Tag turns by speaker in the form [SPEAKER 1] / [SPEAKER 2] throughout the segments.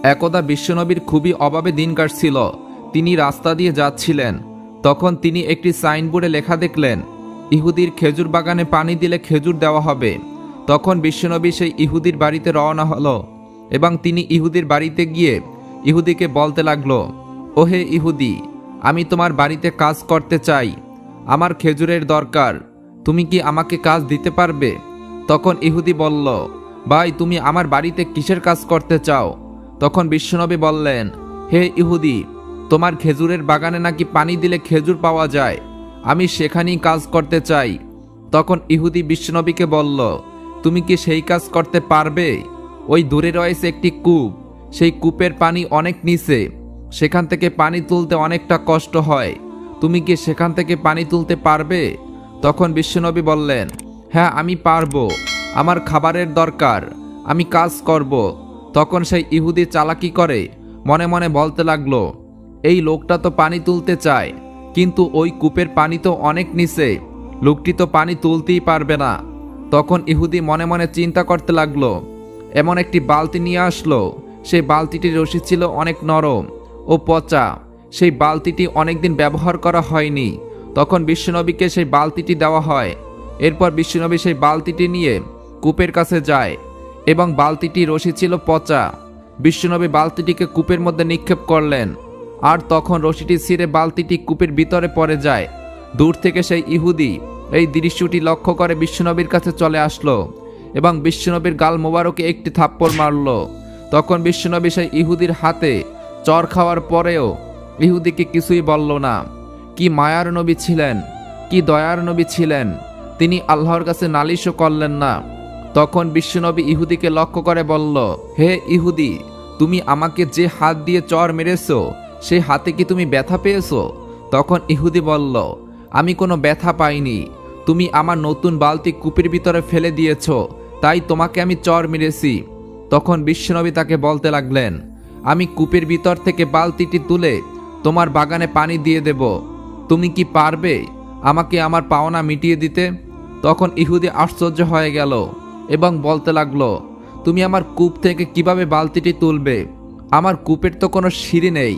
[SPEAKER 1] একদা বিশ্বনবীর খুবই অভাবে দিন কাটছিল। তিনি রাস্তা দিয়ে যাচ্ছিলেন। তখন তিনি একটি সাইনবোর্ডে লেখা দেখলেন, ইহুদির খেজুর বাগানে পানি দিলে খেজুর দেওয়া হবে। তখন বিশ্বনবী সেই ইহুদির বাড়িতে রওনা হলো এবং তিনি ইহুদির বাড়িতে গিয়ে ইহুদিকে বলতে লাগলো, ওহে ইহুদি, আমি তোমার বাড়িতে কাজ করতে চাই, আমার খেজুরের দরকার, তুমি কি আমাকে কাজ দিতে পারবে? তখন ইহুদি বলল, ভাই, তুমি আমার বাড়িতে কিসের কাজ করতে চাও? তখন বিশ্বনবী বললেন, হে ইহুদি, তোমার খেজুরের বাগানে নাকি পানি দিলে খেজুর পাওয়া যায়, আমি সেখানেই কাজ করতে চাই। তখন ইহুদি বিশ্বনবীকে বলল, তুমি কি সেই কাজ করতে পারবে? ওই দূরে রয়েছে একটি কূপ, সেই কূপের পানি অনেক নিচে, সেখান থেকে পানি তুলতে অনেকটা কষ্ট হয়, তুমি কি সেখান থেকে পানি তুলতে পারবে? তখন বিশ্বনবী বললেন, হ্যাঁ, আমি পারবো, আমার খাবারের দরকার, আমি কাজ করব। তখন সেই ইহুদি চালাকি করে মনে মনে বলতে লাগলো, এই লোকটা তো পানি তুলতে চায়, কিন্তু ওই কূপের পানি তো অনেক নিচে, লোকটি তো পানি তুলতেই পারবে না। তখন ইহুদি মনে মনে চিন্তা করতে লাগলো, এমন একটি বালতি নিয়ে আসলো। সেই বালতিটির রশি ছিল অনেক নরম ও পচা, সেই বালতিটি অনেকদিন ব্যবহার করা হয়নি। তখন বিশ্বনবীকে সেই বালতিটি দেওয়া হয়। এরপর বিশ্বনবী সেই বালতিটি নিয়ে কূপের কাছে যায় এবং বালতিটি রশি ছিল পচা। বিশ্বনবী বালতিটিকে কূপের মধ্যে নিক্ষেপ করলেন, আর তখন রশিটি ছিঁড়ে বালতিটি কূপের ভিতরে পড়ে যায়। দূর থেকে সেই ইহুদি এই দৃশ্যটি লক্ষ্য করে বিশ্বনবীর কাছে চলে আসলো এবং বিশ্বনবীর গাল মোবারকে একটি থাপ্পড় মারল। তখন বিশ্বনবী সেই ইহুদির হাতে চর খাওয়ার পরেও ইহুদিকে কিছুই বলল না। কি মায়ার নবী ছিলেন, কি দয়ার নবী ছিলেন, তিনি আল্লাহর কাছে নালিশও করলেন না। তখন বিশ্বনবী ইহুদিকে লক্ষ্য করে বলল, হে ইহুদি, তুমি আমাকে যে হাত দিয়ে চর মেরেছো, সেই হাতে কি তুমি ব্যথা পেয়েছো? তখন ইহুদি বলল, আমি কোনো ব্যথা পাইনি, তুমি আমার নতুন বালতি কূপের ভিতরে ফেলে দিয়েছ, তাই তোমাকে আমি চর মেরেছি। তখন বিশ্বনবী তাকে বলতে লাগলেন, আমি কূপের ভিতর থেকে বালতিটি তুলে তোমার বাগানে পানি দিয়ে দেব, তুমি কি পারবে আমাকে আমার পাওনা মিটিয়ে দিতে? তখন ইহুদি আশ্চর্য হয়ে গেল এবং বলতে লাগলো, তুমি আমার কূপ থেকে কিভাবে বালতিটি তুলবে? আমার কূপের তো কোনো সিঁড়ি নেই,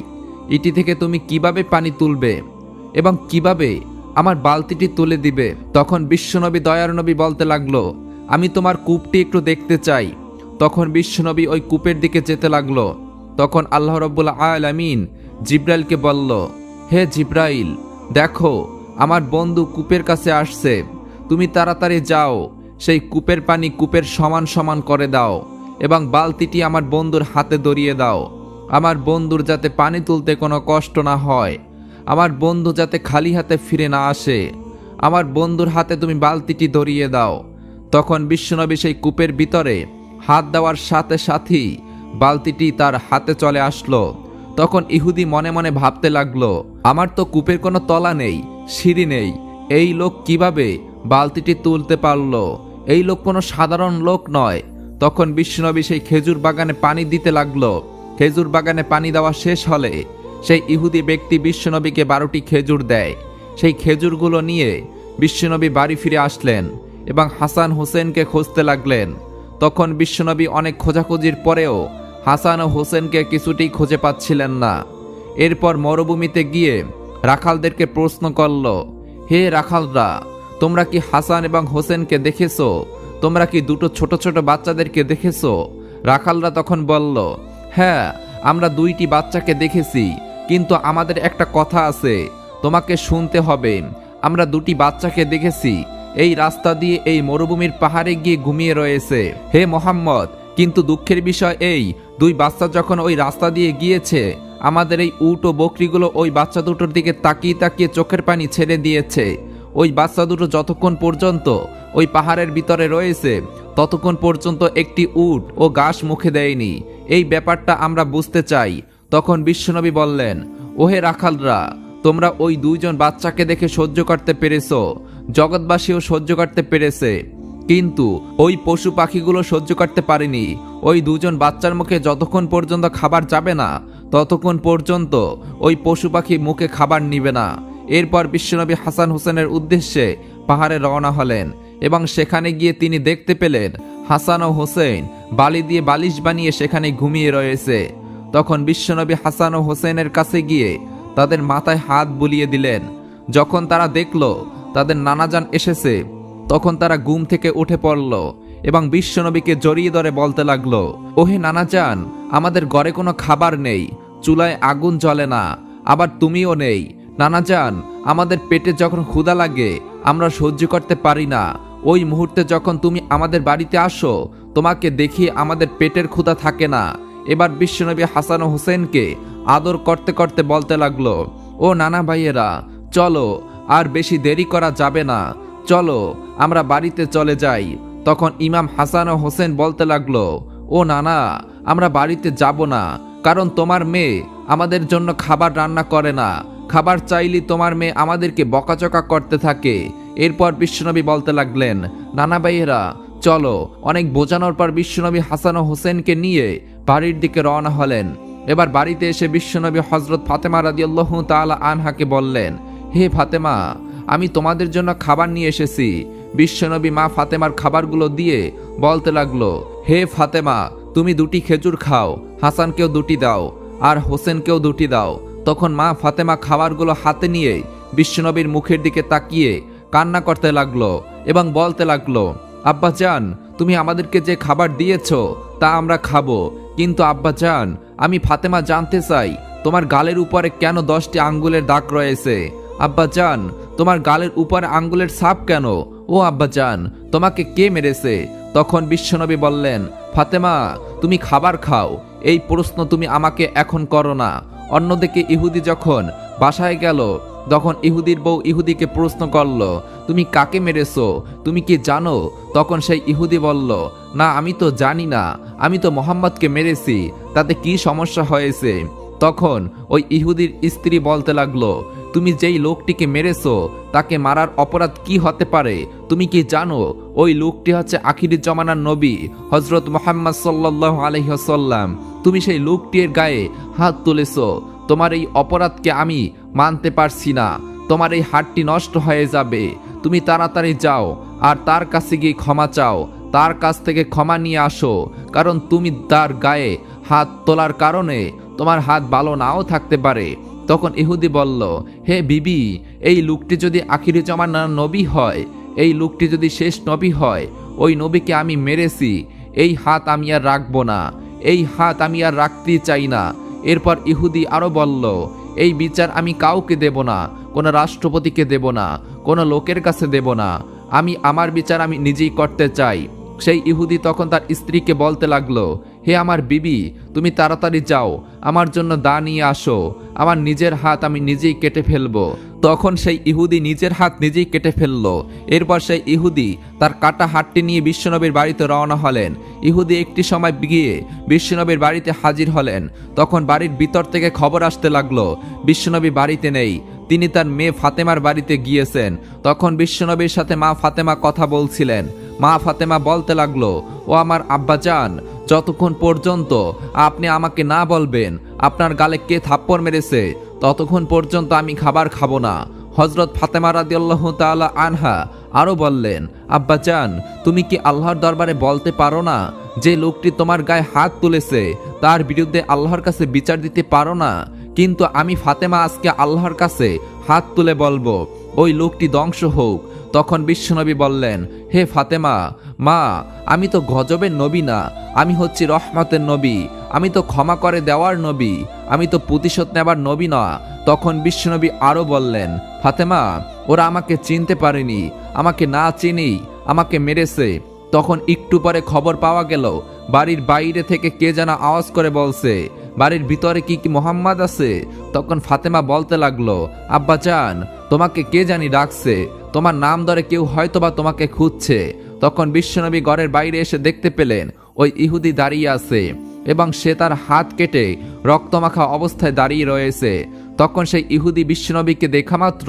[SPEAKER 1] এটি থেকে তুমি কিভাবে পানি তুলবে এবং কিভাবে আমার বালতিটি তুলে দিবে? তখন বিশ্বনবী দয়ার নবী বলতে লাগলো, আমি তোমার কূপটি একটু দেখতে চাই। তখন বিশ্বনবী ওই কূপের দিকে যেতে লাগলো। তখন আল্লাহ রাব্বুল আলামিন জিব্রাইলকে বলল, হে জিব্রাইল, দেখো আমার বন্ধু কূপের কাছে আসছে, তুমি তাড়াতাড়ি যাও, সেই কূপের পানি কূপের সমান সমান করে দাও এবং বালতিটি আমার বন্ধুর হাতে ধরিয়ে দাও। আমার বন্ধুর যাতে পানি তুলতে কোনো কষ্ট না হয়, আমার বন্ধু যাতে খালি হাতে ফিরে না আসে, আমার বন্ধুর হাতে তুমি বালতিটি ধরিয়ে দাও। তখন বিশ্বনবী সেই কূপের ভিতরে হাত দেওয়ার সাথে সাথেই বালতিটি তার হাতে চলে আসলো। তখন ইহুদি মনে মনে ভাবতে লাগলো, আমার তো কূপের কোনো তলা নেই, সিঁড়ি নেই, এই লোক কিভাবে বালতিটি তুলতে পারলো? এই লোক কোনো সাধারণ লোক নয়। তখন বিশ্বনবী সেই খেজুর বাগানে পানি দিতে লাগলো। খেজুর বাগানে পানি দেওয়া শেষ হলে সেই ইহুদি ব্যক্তি বিশ্বনবীকে 12টি খেজুর দেয়। সেই খেজুরগুলো নিয়ে বিশ্বনবী বাড়ি ফিরে আসলেন এবং হাসান হোসেনকে খুঁজতে লাগলেন। তখন বিশ্বনবী অনেক খোঁজাখুঁজির পরেও হাসান ও হোসেনকে কিছুতেই খুঁজে পাচ্ছিলেন না। এরপর মরুভূমিতে গিয়ে রাখালদেরকে প্রশ্ন করল, হে রাখালরা, তোমরা কি হাসান এবং হোসেনকে দেখেছো? তোমরা কি দুটো ছোট ছোট বাচ্চাদেরকে দেখেছো? রাখালরা তখন বলল, হ্যাঁ, আমরা 2টি বাচ্চাকে দেখেছি, কিন্তু আমাদের একটা কথা আছে, তোমাকে শুনতে হবে। আমরা 2টি বাচ্চাকে দেখেছি, এই রাস্তা দিয়ে এই মরুভূমির পাহাড়ে গিয়ে ঘুমিয়ে রয়েছে হে মোহাম্মদ, কিন্তু দুঃখের বিষয় এই 2 বাচ্চা যখন ওই রাস্তা দিয়ে গিয়েছে, আমাদের এই উট ও বকরিগুলো ওই বাচ্চা দুটোর দিকে তাকিয়ে তাকিয়ে চোখের পানি ছেড়ে দিয়েছে। ওই বাচ্চা দুটো যতক্ষণ পর্যন্ত ওই পাহাড়ের ভিতরে রয়েছে ততক্ষণ পর্যন্ত একটি উট ও ঘাস মুখে দেয়নি। এই ব্যাপারটা আমরা বুঝতে চাই। তখন বিশ্বনবী বললেন, ওহে রাখালরা, তোমরা ওই 2জন বাচ্চাকে দেখে সহ্য করতে পেরেছো, জগৎবাসীও সহ্য করতে পেরেছে, কিন্তু ওই পশু পাখিগুলো সহ্য করতে পারেনি। ওই 2জন বাচ্চার মুখে যতক্ষণ পর্যন্ত খাবার যাবে না ততক্ষণ পর্যন্ত ওই পশু পাখি মুখে খাবার নিবে না। এরপর বিশ্বনবী হাসান হোসেনের উদ্দেশ্যে পাহাড়ে রওনা হলেন এবং সেখানে গিয়ে তিনি দেখতে পেলেন হাসান ও হোসেন বালি দিয়ে বালিশ বানিয়ে সেখানে ঘুমিয়ে রয়েছে। তখন বিশ্বনবী হাসান ও হোসেনের কাছে গিয়ে তাদের মাথায় হাত বুলিয়ে দিলেন। যখন তারা দেখল তাদের নানাজান এসেছে, তখন তারা ঘুম থেকে উঠে পড়ল এবং বিশ্বনবীকে জড়িয়ে ধরে বলতে লাগলো, ওহে নানাজান, আমাদের ঘরে কোনো খাবার নেই, চুলায় আগুন জ্বলে না, আবার তুমিও নেই। নানাজান, আমাদের পেটে যখন ক্ষুধা লাগে আমরা সহ্য করতে পারি না। ওই মুহূর্তে যখন তুমি আমাদের বাড়িতে আসো, তোমাকে দেখি আমাদের পেটের ক্ষুধা থাকে না। এবার বিশ্বনবী হাসান ও হোসেনকে আদর করতে করতে বলতে লাগলো, ও নানা ভাইয়েরা, চলো, আর বেশি দেরি করা যাবে না, চলো আমরা বাড়িতে চলে যাই। তখন ইমাম হাসান ও হোসেন বলতে লাগলো, ও নানা, আমরা বাড়িতে যাব না, কারণ তোমার মেয়ে আমাদের জন্য খাবার রান্না করে না। খাবার চাইলে তোমার মেয়ে আমাদেরকে বকাচকা করতে থাকে। এরপর বিশ্বনবী বলতে লাগলেন, নানা ভাইয়েরা চলো। অনেক বোঝানোর পর বিশ্বনবী হাসান ও হোসেনকে নিয়ে বাড়ির দিকে রওনা হলেন। এবার বাড়িতে এসে বিশ্বনবী হযরত ফাতেমা রাদিয়াল্লাহু তাআলা আনহাকে বললেন, হে ফাতেমা, আমি তোমাদের জন্য খাবার নিয়ে এসেছি। বিশ্বনবী মা ফাতেমার খাবারগুলো দিয়ে বলতে লাগলো, হে ফাতেমা, তুমি 2টি খেজুর খাও, হাসানকেও 2টি দাও, আর হোসেনকেও 2টি দাও। তখন মা ফাতেমা খাবারগুলো হাতে নিয়ে বিশ্বনবীর মুখের দিকে তাকিয়ে কান্না করতে লাগলো এবং বলতে লাগলো, আব্বাজান, তুমি আমাদেরকে যে খাবার দিয়েছো তা আমরা খাবো, কিন্তু আব্বাজান, আমি ফাতেমা জানতে চাই তোমার গালের উপরে কেন 10টি আঙ্গুলের দাগ রয়েছে? আব্বাজান, তোমার গালের উপরে আঙ্গুলের ছাপ কেন? ও আব্বাজান, তোমাকে কে মেরেছে? তখন বিশ্বনবী বললেন, ফাতেমা, তুমি খাবার খাও, এই প্রশ্ন তুমি আমাকে এখন করো না। অন্যদিকে ইহুদি যখন বাসায় গেল, তখন ইহুদির বউ ইহুদিকে প্রশ্ন করল, তুমি কাকে মেরেছো? তুমি কি জানো? তখন সেই ইহুদি বলল, না, আমি তো জানি না, আমি তো মোহাম্মদকে মেরেছি, তাতে কি সমস্যা হয়েছে? তখন ওই ইহুদির স্ত্রী বলতে লাগলো, তুমি যেই লোকটিকে মেরেছো তাকে মারার অপরাধ কি হতে পারে? তুমি কি জানো ওই লোকটি হচ্ছে আখিরি জমানার নবী হযরত মুহাম্মদ সাল্লাল্লাহু আলাইহি ওয়াসাল্লাম। তুমি সেই লোকটির গায়ে হাত তুলেছো, তোমার এই অপরাধকে আমি মানতে পারছি না, তোমার এই হাতটি নষ্ট হয়ে যাবে। তুমি তাড়াতাড়ি যাও আর তার কাছে গিয়ে ক্ষমা চাও, তার কাছ থেকে ক্ষমা নিয়ে আসো, কারণ তুমি তার গায়ে হাত তোলার কারণে তোমার হাত ভালো নাও থাকতে পারে। তখন ইহুদি বলল, হে বিবি, এই লোকটি যদি আখিরি জমানার নবী হয়, এই লোকটি যদি শেষ নবী হয়, ওই নবীকে আমি মেরেছি, এই হাত আমি আর রাখবো না, এই হাত আমি আর রাখতেই চাই না। এরপর ইহুদি আরো বলল, এই বিচার আমি কাউকে দেব না, কোনো রাষ্ট্রপতিকে দেব না, কোনো লোকের কাছে দেব না, আমি আমার বিচার আমি নিজেই করতে চাই। সেই ইহুদি তখন তার স্ত্রীকে বলতে লাগলো, হে আমার বিবি, তুমি তাড়াতাড়ি যাও, আমার জন্য দা নিয়ে আসো, আমার নিজের হাত আমি নিজেই কেটে ফেলবো। তখন সেই ইহুদি নিজের হাত নিজেই কেটে ফেললো। এরপর সেই ইহুদি তার কাটা হাতটি নিয়ে বিশ্বনবীর বাড়িতে রওনা হলেন। ইহুদি একটি সময় গিয়ে বিশ্বনবীর বাড়িতে হাজির হলেন। তখন বাড়ির ভিতর থেকে খবর আসতে লাগলো বিশ্বনবী বাড়িতে নেই, তিনি তার মেয়ে ফাতেমার বাড়িতে গিয়েছেন। তখন বিশ্বনবীর সাথে মা ফাতেমা কথা বলছিলেন। মা ফাতেমা বলতে লাগলো, ও আমার আব্বাজান, যতক্ষণ পর্যন্ত আপনি আমাকে না বলবেন আপনার গালে কে থাপ্পড় মেরেছে, ততক্ষণ পর্যন্ত আমি খাবার খাবো না। হযরত ফাতেমা রাদিয়াল্লাহু তাআলা আনহা আরো বললেন, আব্বাজান, তুমি কি আল্লাহর দরবারে বলতে পারো না যে লোকটি তোমার গায়ে হাত তুলেছে তার বিরুদ্ধে আল্লাহর কাছে বিচার দিতে পারো না? কিন্তু আমি ফাতেমা আজকে আল্লাহর কাছে হাত তুলে বলবো, ওই লোকটি ধ্বংস হোক। তখন বিশ্বনবী বললেন, হে ফাতেমা, মা, আমি তো গজবের নবী না, আমি হচ্ছি রহমতের নবী, আমি তো ক্ষমা করে দেওয়ার নবী, আমি তো প্রতিশোধ নেবার নবী না। তখন বিশ্বনবী আরো বললেন, ফাতেমা, ওরা আমাকে চিনতে পারেনি, আমাকে না চিনেই আমাকে মেরেছে। তখন একটু পরে খবর পাওয়া গেল বাড়ির বাইরে থেকে কে যেন আওয়াজ করে বলছে, বাড়ির ভিতরে কি মোহাম্মদ আছে? তখন ফাতেমা বলতে লাগলো, আব্বাজান, তোমাকে কে জানি ডাকছে, তোমার নাম ধরে কেউ হয়তোবা তোমাকে খুঁজছে। তখন বিশ্বনবী ঘরের বাইরে এসে দেখতে পেলেন ওই ইহুদি দাঁড়িয়ে আছে এবং সে তার হাত কেটে রক্তমাখা অবস্থায় দাঁড়িয়ে রয়েছে। তখন সেই ইহুদি বিশ্বনবীকে দেখা মাত্র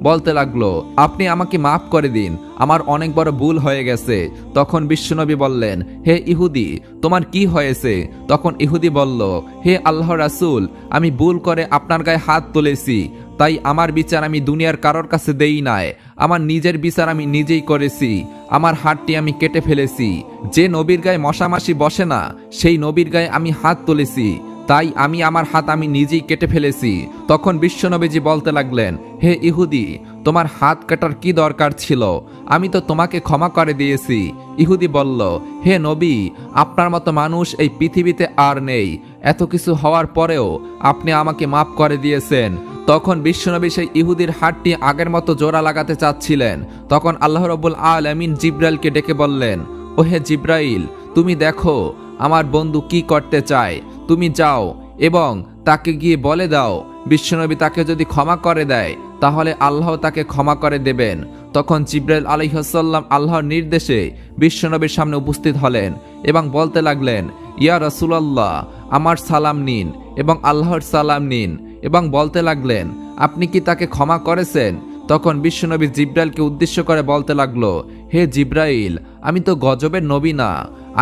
[SPEAKER 1] বলতে লাগলো, আপনি আমাকে মাফ করে দিন, আমার অনেক বড় ভুল হয়ে গেছে। তখন বিশ্বনবী বললেন, হে ইহুদি, তোমার কি হয়েছে? তখন ইহুদি বলল, হে আল্লাহর রাসূল, আমি ভুল করে আপনার গায়ে হাত তুলেছি, তাই আমার বিচার আমি দুনিয়ার কারোর কাছে দেই নাই, আমার নিজের বিচার আমি নিজেই করেছি, আমার হাতটি আমি কেটে ফেলেছি। যে নবীর গায়ে মশামাছি বসে না সেই নবীর গায়ে আমি হাত তুলেছি, তাই আমি আমার হাত আমি নিজেই কেটে ফেলেছি। তখন বিশ্বনবীজি বলতে লাগলেন, হে ইহুদি, তোমার হাত কাটার কি দরকার ছিল? আমি তো তোমাকে ক্ষমা করে দিয়েছি। ইহুদি বলল, হে নবী, আপনার মতো মানুষ এই পৃথিবীতে আর নেই। এত কিছু হওয়ার পরেও আপনি আমাকে মাফ করে দিয়েছেন। তখন বিশ্বনবী সেই ইহুদির হাতটি আগের মতো জোড়া লাগাতে চাচ্ছিলেন। তখন আল্লাহ রাব্বুল আলামিন জিব্রাইলকে ডেকে বললেন, ও হে জিব্রাইল, তুমি দেখো আমার বন্ধু কি করতে চায়। তুমি যাও এবং তাকে গিয়ে বলে দাও, বিশ্বনবী তাকে যদি ক্ষমা করে দেয় তাহলে আল্লাহ তাকে ক্ষমা করে দেবেন। তখন জিব্রাইল আলাইহিস সালাম আল্লাহর নির্দেশে বিশ্বনবীর সামনে উপস্থিত হলেন এবং বলতে লাগলেন, ইয়া রাসূলুল্লাহ, আমার সালাম নিন এবং আল্লাহর সালাম নিন, এবং বলতে লাগলেন, আপনি কি তাকে ক্ষমা করেছেন? তখন বিশ্বনবী জিব্রাইলকে উদ্দেশ্য করে বলতে লাগলো, হে জিব্রাইল, আমি তো গজবের নবী না,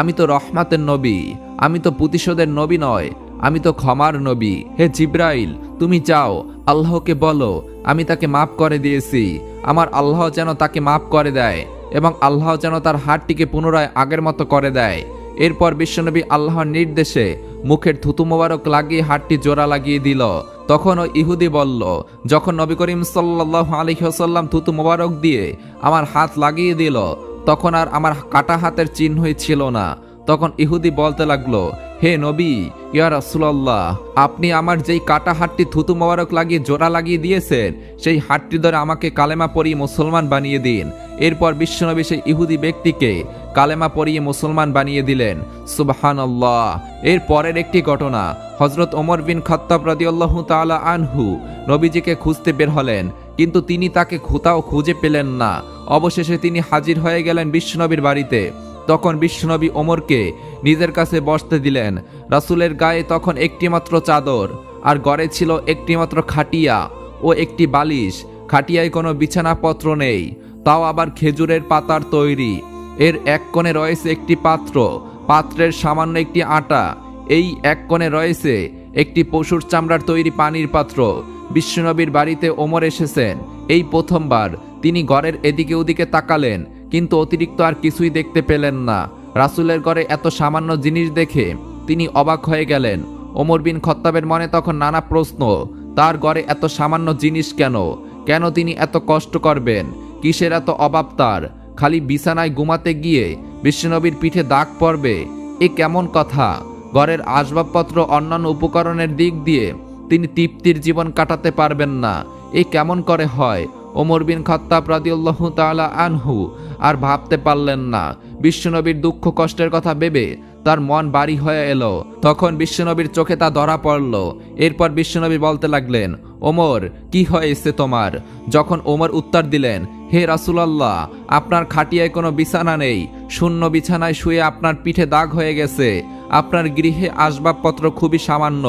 [SPEAKER 1] আমি তো রহমাতের নবী, আমি তো প্রতিশোধের নবী নয়, আমি তো ক্ষমার নবী। হে জিব্রাইল, তুমি যাও, আল্লাহকে বলো আমি তাকে মাফ করে দিয়েছি। আমার আল্লাহ যেন তাকে মাফ করে দেয় এবং আল্লাহ যেন তার হাতটিকে পুনরায় আগের মতো করে দেয়। এরপর বিশ্বনবী আল্লাহর নির্দেশে মুখের থুতু মোবারক লাগিয়ে হাতটি জোড়া লাগিয়ে দিল। তখন ওই ইহুদি বলল, যখন নবী করিম সাল্লাল্লাহু আলাইহি ওয়াসাল্লাম থুতু মোবারক দিয়ে আমার হাত লাগিয়ে দিল, তখন আর আমার কাটা হাতের চিহ্নই ছিল না। তখন ইহুদি বলতে লাগলো, হে নবী, ইয়া রাসূলুল্লাহ, আপনি আমার যেই কাটা হাতটি থুতু মোবারক লাগিয়ে জোড়া লাগিয়ে দিয়েছেন, সেই হাতটি ধরে আমাকে কালেমা পড়িয়ে মুসলমান বানিয়ে দিন। এরপর বিশ্বনবী সেই ইহুদি ব্যক্তিকে কালেমা পড়িয়ে মুসলমান বানিয়ে দিলেন। সুবহানাল্লাহ। এর পরের একটি ঘটনা, হযরত ওমর বিন খাত্তাব রাদিয়াল্লাহু তাআলা আনহু নবীজিকে খুঁজতে বের হলেন, কিন্তু তিনি তাকে কোথাও খুঁজে পেলেন না। অবশেষে তিনি হাজির হয়ে গেলেন বিশ্বনবীর বাড়িতে। তখন বিশ্বনবী ওমরকে নিজের কাছে বসতে দিলেন। রাসূলের গায়ে তখন একটিমাত্র চাদর, আর ঘরে ছিল একটিমাত্র খাটিয়া ও একটি বালিশ। খাটিয়ায় কোনো বিছানাপত্র নেই, তাও আবার খেজুরের পাতার তৈরি। এর এক কোণে রয়েছে একটি পাত্র, পাত্রের সামান্য একটি আটা। এই এক কোণে রয়েছে একটি পশুর চামড়ার তৈরি পানির পাত্র। বিশ্বনবীর বাড়িতে ওমর এসেছেন এই প্রথমবার। তিনি ঘরের এদিকে ওদিকে তাকালেন, কিন্তু অতিরিক্ত আর কিছুই দেখতে পেলেন না। রাসূলের ঘরে এত সামান্য জিনিস দেখে তিনি অবাক হয়ে গেলেন। ওমর বিন খাত্তাবের মনে তখন নানা প্রশ্ন, তার ঘরে এত সামান্য জিনিস কেন? কেন তিনি এত কষ্ট করবেন? কিসের এত অভাব তার? খালি বিছানায় ঘুমাতে গিয়ে বিশ্বনবীর পিঠে দাগ পড়বে, এ কেমন কথা? ঘরের আসবাবপত্র অন্যান্য উপকরণের দিক দিয়ে তিনি তৃপ্তির জীবন কাটাতে পারবেন না, এ কেমন করে হয়? ওমর বিন খাত্তাব রাদিয়াল্লাহু তাআলা আনহু আর ভাবতে পারলেন না। বিশ্বনবীর দুঃখ কষ্টের কথা ভেবে তার মন ভারী হয়ে এলো। তখন বিশ্বনবীর চোখে তা ধরা পড়ল। এরপর বিশ্বনবী বলতে লাগলেন, ওমর, কি হয়েছে তোমার? যখন ওমর উত্তর দিলেন, হে রাসূলুল্লাহ, আপনার খাটিয়ায় কোনো বিছানা নেই, শূন্য বিছানায় শুয়ে আপনার পিঠে দাগ হয়ে গেছে। আপনার গৃহে আসবাবপত্র খুবই সামান্য,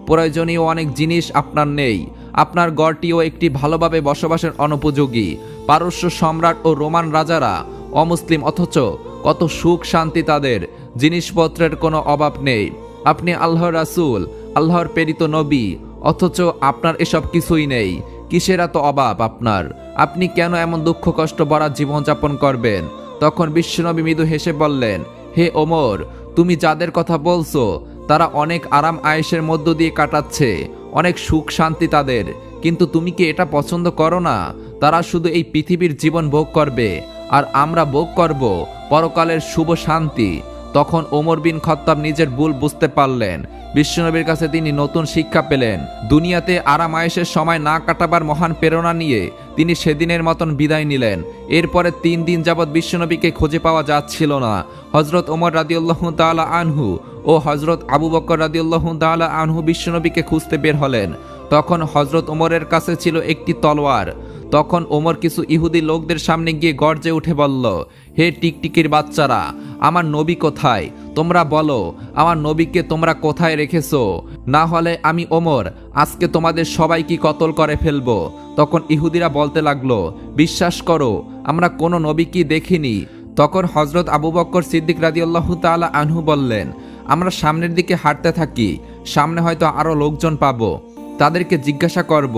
[SPEAKER 1] প্রয়োজনীয় অনেক জিনিস আপনার নেই। আপনার গড়টিও একটি ভালোভাবে বসবাসের অনুপযোগী। পারস্য সম্রাট ও রোমান রাজারা অমুসলিম, অথচ কত সুখ শান্তি তাদের, জিনিসপত্রের কোনো অভাব নেই। আপনি আল্লাহর রাসূল, আল্লাহর প্রেরিত নবী, অথচ আপনার এসব কিছুই নেই। কিসের এত অভাব আপনার? আপনি কেন এমন দুঃখ কষ্ট ভরা জীবনযাপন করবেন? তখন বিশ্বনবী মৃদু হেসে বললেন, হে ওমর, তুমি যাদের কথা বলছো তারা অনেক আরাম আয়েশের মধ্য দিয়ে কাটাচ্ছে, অনেক সুখ শান্তি তাদের, কিন্তু তুমি কি এটা পছন্দ করো না? তারা শুধু এই পৃথিবীর জীবন ভোগ করবে, আর আমরা ভোগ করব পরকালের শুভ শান্তি। তখন ওমর বিন খাত্তাব নিজের ভুল বুঝতে পারলেন। বিশ্বনবীর কাছে তিনি নতুন শিক্ষা পেলেন। দুনিয়াতে আরাম আয়েশের সময় না কাটাবার মহান প্রেরণা নিয়ে তিনি সেদিনের মতন বিদায় নিলেন। এরপরে 3 দিন যাবৎ বিশ্বনবীকে খুঁজে পাওয়া যাচ্ছিল না। হযরত ওমর রাদিয়াল্লাহু তাআলা আনহু ও হযরত আবু বকর রাদিয়াল্লাহু তাআলা আনহু বিশ্বনবীকে খুঁজতে বের হলেন। তখন হযরত ওমরের কাছে ছিল একটি তলোয়ার। তখন ওমর কিছু ইহুদি লোকদের সামনে গিয়ে গর্জে উঠে বলল, হে টিকটিকির বাচ্চারা, আমার নবী কোথায়? তোমরা বলো, আমার নবীকে তোমরা কোথায় রেখেছো? না হলে আমি ওমর আজকে তোমাদের সবাইকে কতল করে ফেলবো। তখন ইহুদিরা বলতে লাগলো, বিশ্বাস করো, আমরা কোনো নবীকে দেখিনি। তখন হযরত আবু বকর সিদ্দিক রাদিয়াল্লাহু তাআলা আনহু বললেন, আমরা সামনের দিকে হাঁটতে থাকি, সামনে হয়তো আরো লোকজন পাবো, তাদেরকে জিজ্ঞাসা করব,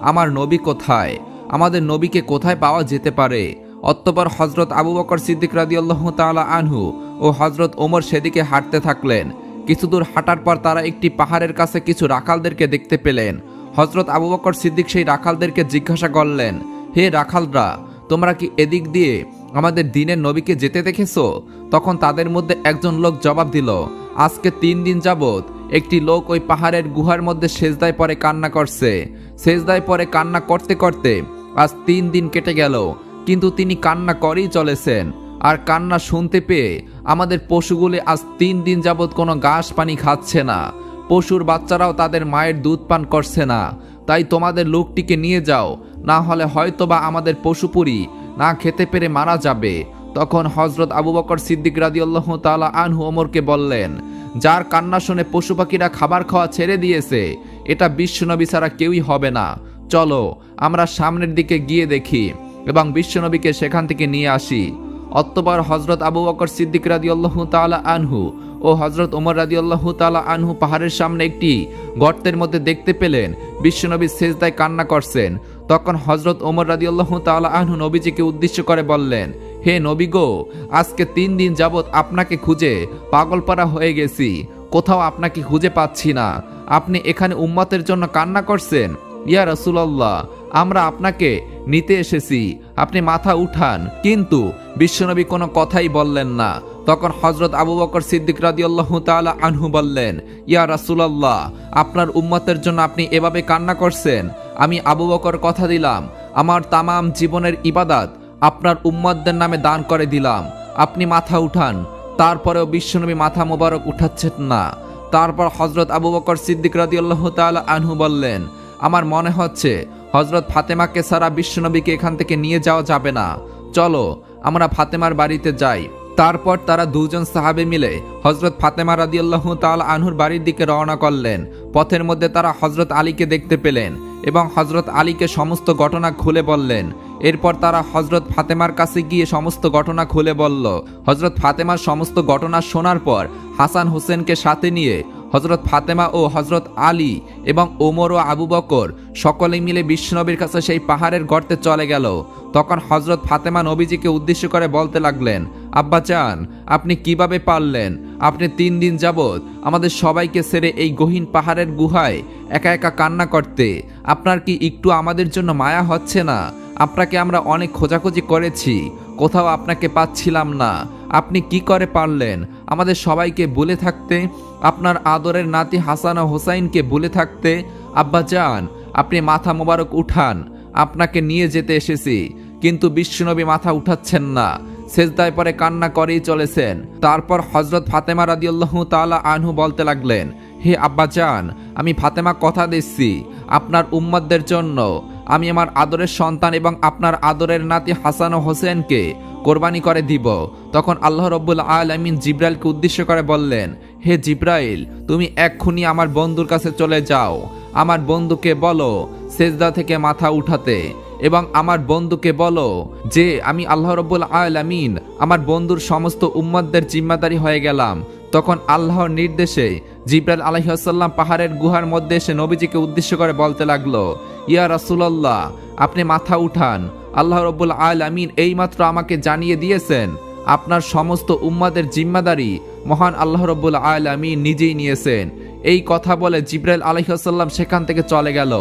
[SPEAKER 1] আমার নবী কোথায়? আমাদের নবীকে কোথায় পাওয়া যেতে পারে? অতঃপর হযরত আবু বকর সিদ্দিক রাদিয়াল্লাহু তাআলা আনহু ও হযরত ওমর সেদিকে হাঁটতে থাকলেন। কিছু দূর হাঁটার পর তারা একটি পাহাড়ের কাছে কিছু রাখালদেরকে দেখতে পেলেন। হযরত আবু বকর সিদ্দিক সেই রাখালদেরকে জিজ্ঞাসা করলেন, হে রাখালরা, তোমরা কি এদিক দিয়ে আমাদের দ্বীনের নবীকে যেতে দেখেছো? তখন তাদের মধ্যে একজন লোক জবাব দিল, আজকে 3 দিন যাবত একটি লোক ওই পাহাড়ের গুহার মধ্যে সেজদায় পড়ে কান্না করছে। সেজদায় পড়ে কান্না করতে করতে আজ 3 দিন কেটে গেল, কিন্তু তিনি কান্না করেই চলেছেন। আর কান্না শুনতে পেয়ে আমাদের পশুগুলি আজ 3 দিন যাবত কোনো ঘাস পানি খাচ্ছে না। পশুর বাচ্চারাও তাদের মায়ের দুধ পান করছে না। তাই তোমাদের লোকটিকে নিয়ে যাও, না হলে হয়তোবা আমাদের পশুপুরি না খেতে পেরে মারা যাবে। তখন হযরত আবু বকর সিদ্দিক রাদিয়াল্লাহু তাআলা আনহু ওমরকে বললেন, যার কান্না শুনে পশু পাখিরা খাবার খাওয়া ছেড়ে দিয়েছে, এটা বিশ্বনবী ছাড়া কেউই হবে না। চলো আমরা সামনের দিকে গিয়ে দেখি এবং বিশ্বনবীকে সেখান থেকে নিয়ে আসি। অতঃপর হযরত আবু বকর সিদ্দিক রাদিয়াল্লাহু তাআলা আনহু ও হযরত ওমর রাদিয়াল্লাহু তাআলা আনহু পাহাড়ের সামনে একটি গর্তের মধ্যে দেখতে পেলেন বিশ্বনবী সেজদায় কান্না করছেন। তখন হযরত ওমর রাদিয়াল্লাহু তাআলা আনহু নবীজিকে উদ্দেশ্য করে বললেন, হে নবী গো, আজকে 3 দিন যাবত আপনাকে খুঁজে পাগলপাড়া হয়ে গেছি, কোথাও আপনাকে খুঁজে পাচ্ছি না। আপনি এখানে উম্মতের জন্য কান্না করছেন? ইয়া রাসূলুল্লাহ, আমরা আপনাকে নিতে এসেছি, আপনি মাথা উঠান। কিন্তু বিশ্বনবী কোনো কথাই বললেন না। তখন হযরত আবু বকর সিদ্দিক রাদিয়াল্লাহু তাআলা আনহু বললেন, ইয়া রাসূলুল্লাহ, আপনার উম্মতের জন্য আপনি এভাবে কান্না করছেন? আমি আবু বকর কথা দিলাম, আমার তামাম জীবনের ইবাদত আপনার উম্মতদের নামে দান করে দিলাম। আপনি মাথা উঠান। তারপরেও বিশ্বনবী মাথা মোবারক উঠাচ্ছেন না। তারপর হযরত আবু বকর সিদ্দিক রাদিয়াল্লাহু তাআলা আনহু বললেন, আমার মনে হচ্ছে হযরত ফাতেমাকে ছাড়া বিশ্বনবীকে এখান থেকে নিয়ে যাওয়া যাবে না। চলো আমরা ফাতেমার বাড়িতে যাই। তারপর তারা দুজন সাহাবী মিলে হযরত ফাতেমা রাদিয়াল্লাহু তাআলা আনহুর বাড়ির দিকে রওনা করলেন। পথের মধ্যে তারা হযরত আলীকে দেখতে পেলেন এবং হযরত আলীকে সমস্ত ঘটনা খুলে বললেন। এরপর তারা হযরত ফাতেমার কাছে গিয়ে সমস্ত ঘটনা খুলে বলল। হযরত ফাতেমার সমস্ত ঘটনা শোনার পর হাসান হোসেনকে সাথে নিয়ে হযরত ফাতেমা ও হযরত আলী এবং ওমর ও আবু বকর সকলে মিলে বিশ্বনবীর কাছে সেই পাহাড়ের গর্তে চলে গেল। তখন হযরত ফাতেমা নবীজিকে উদ্দেশ্য করে বলতে লাগলেন, আব্বাজান, আপনি কিভাবে পারলেন? আপনি 3 দিন যাবত আমাদের সবাইকে ছেড়ে এই গহীন পাহাড়ের গুহায় একা একা কান্না করতে। আপনার কি একটু আমাদের জন্য মায়া হচ্ছে না? আপনাকে আমরা অনেক খোঁজাখুঁজি করেছি, কোথাও আপনাকে পাচ্ছিলাম না। আপনি কি করে পারলেন আমাদের সবাইকে ভুলে থাকতে, আপনার আদরের নাতি হাসান ও হোসাইনকে ভুলে থাকতে? আব্বাজান, আপনি মাথা মোবারক উঠান, আপনাকে নিয়ে যেতে এসেছি। কিন্তু বিশ্বনবী মাথা উঠাচ্ছেন না, সেজদায় পরে কান্না করেই চলেছেন। তারপর হযরত ফাতেমা রাদিয়াল্লাহু তাআলা আনহু বলতে লাগলেন, হে আব্বাজান, আমি ফাতেমা কথা দিচ্ছি, আপনার উম্মতদের জন্য আমি আমার আদরের সন্তান এবং আপনার আদরের নাতি হাসান ও হোসেনকে কোরবানি করে দিব। তখন আল্লাহ রাব্বুল আলামিন জিবরাইলকে উদ্দেশ্য করে বললেন, হে জিবরাইল, তুমি এক্ষুনি আমার বন্ধুর কাছে চলে যাও। আমার বন্ধুকে বলো সেজদা থেকে মাথা উঠাতে, এবং আমার বন্ধুকে বলো যে আমি আল্লাহ রাব্বুল আলামিন আমার বন্ধুর সমস্ত উম্মতদের জিম্মাদারি হয়ে গেলাম। তখন আল্লাহর নির্দেশে জিবরাইল আলাইহিস সালাম পাহাড়ের গুহার মধ্যে এসে নবীজিকে উদ্দেশ্য করে বলতে লাগলো, ইয়া রাসূলুল্লাহ, আপনি মাথা উঠান। আল্লাহ রাব্বুল আলামিন এইমাত্র আমাকে জানিয়ে দিয়েছেন আপনার সমস্ত উম্মতের জিম্মাদারি মহান আল্লাহ রাব্বুল আলামিন নিজেই নিয়েছেন। এই কথা বলে জিবরাইল আলাইহিস সালাম সেখান থেকে চলে গেল।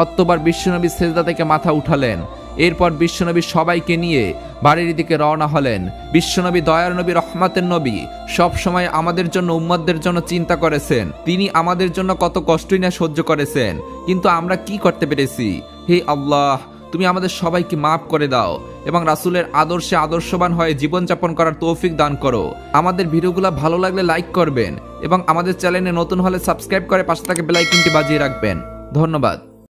[SPEAKER 1] অতঃপর বিশ্বনবী সেজদা থেকে মাথা উঠালেন। এরপর বিশ্বনবী সবাইকে নিয়ে বাড়ির দিকে রওনা হলেন। বিশ্বনবী দয়ার নবী, রহমতের নবী, সব সময় আমাদের জন্য উম্মতদের জন্য চিন্তা করেছেন। তিনি আমাদের জন্য কত কষ্টই না সহ্য করেছেন, কিন্তু আমরা কি করতে পেরেছি? হে আল্লাহ, তুমি আমাদের সবাইকে মাফ করে দাও এবং রাসূলের আদর্শে আদর্শবান হয়ে জীবনযাপন করার তৌফিক দান করো। আমাদের ভিডিওগুলো ভালো লাগলে লাইক করবেন এবং আমাদের চ্যানেলে নতুন হলে সাবস্ক্রাইব করে পাশে থাকা বেল আইকনটি বাজিয়ে রাখবেন। ধন্যবাদ।